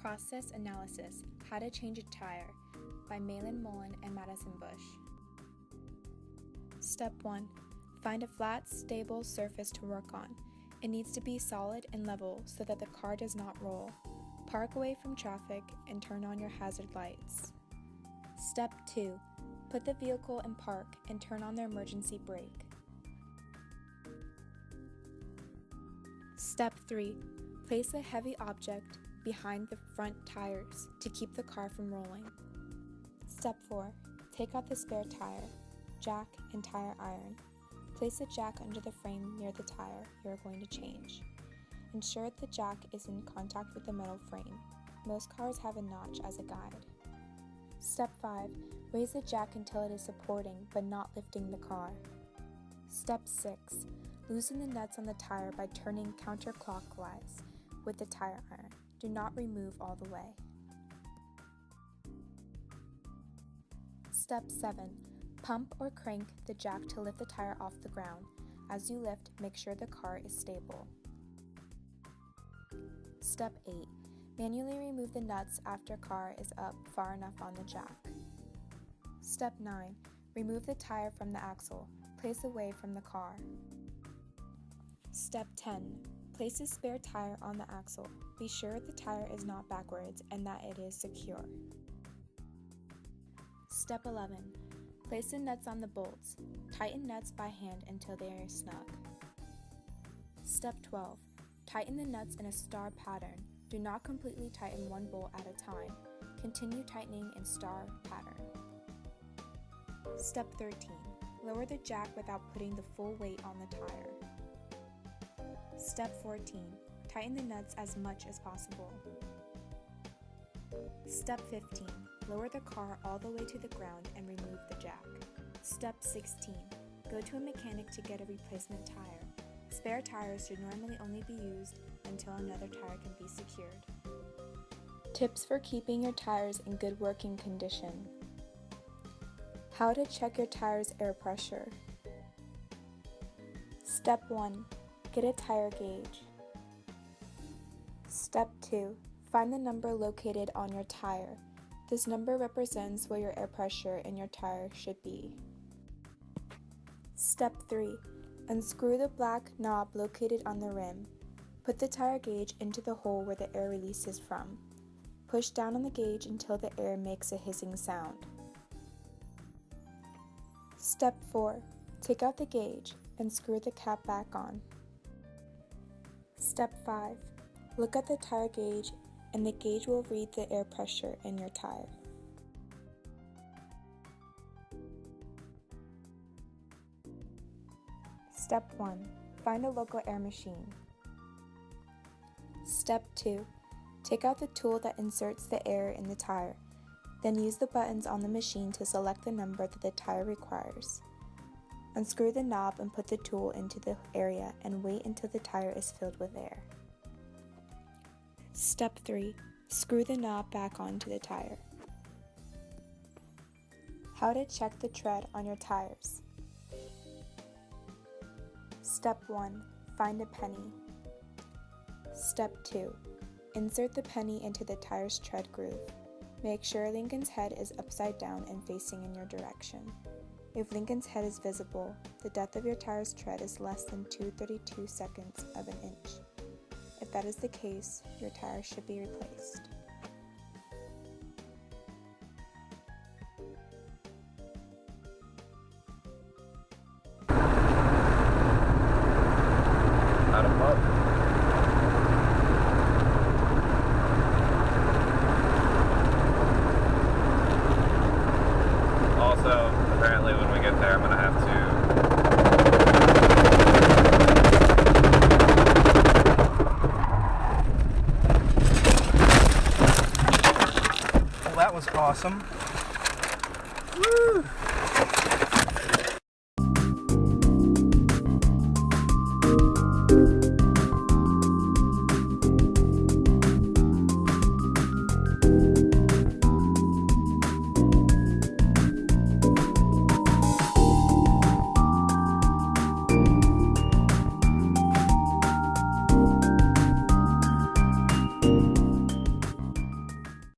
Process Analysis: How to Change a Tire by Mullen and Madison Bush. Step 1. Find a flat, stable surface to work on. It needs to be solid and level so that the car does not roll. Park away from traffic and turn on your hazard lights. Step 2. Put the vehicle in park and turn on the emergency brake. Step 3. Place a heavy object behind the front tires to keep the car from rolling. Step 4. Take out the spare tire, jack, and tire iron. Place the jack under the frame near the tire you are going to change. Ensure the jack is in contact with the metal frame. Most cars have a notch as a guide. Step 5. Raise the jack until it is supporting but not lifting the car. Step 6. Loosen the nuts on the tire by turning counterclockwise with the tire iron. Do not remove all the way. Step 7. Pump or crank the jack to lift the tire off the ground. As you lift, make sure the car is stable. Step 8. Manually remove the nuts after car is up far enough on the jack. Step 9. Remove the tire from the axle. Place away from the car. Step 10. Place a spare tire on the axle. Be sure the tire is not backwards and that it is secure. Step 11. Place the nuts on the bolts. Tighten nuts by hand until they are snug. Step 12. Tighten the nuts in a star pattern. Do not completely tighten one bolt at a time. Continue tightening in star pattern. Step 13. Lower the jack without putting the full weight on the tire. Step 14. Tighten the nuts as much as possible. Step 15. Lower the car all the way to the ground and remove the jack. Step 16. Go to a mechanic to get a replacement tire. Spare tires should normally only be used until another tire can be secured. Tips for keeping your tires in good working condition. How to check your tire's air pressure. Step 1. Get a tire gauge. Step 2. Find the number located on your tire. This number represents what your air pressure in your tire should be. Step 3. Unscrew the black knob located on the rim. Put the tire gauge into the hole where the air releases from. Push down on the gauge until the air makes a hissing sound. Step 4. Take out the gauge and screw the cap back on. Step 5. Look at the tire gauge and the gauge will read the air pressure in your tire. Step 1. Find a local air machine. Step 2. Take out the tool that inserts the air in the tire. Then use the buttons on the machine to select the number that the tire requires. Unscrew the knob and put the tool into the area and wait until the tire is filled with air. Step 3. Screw the knob back onto the tire. How to check the tread on your tires. Step 1. Find a penny. Step 2. Insert the penny into the tire's tread groove. Make sure Lincoln's head is upside down and facing in your direction. If Lincoln's head is visible, the depth of your tire's tread is less than 2/32 of an inch. If that is the case, your tire should be replaced. How to pump. Also, apparently when we get there, I'm going to have to... Well, that was awesome. Woo!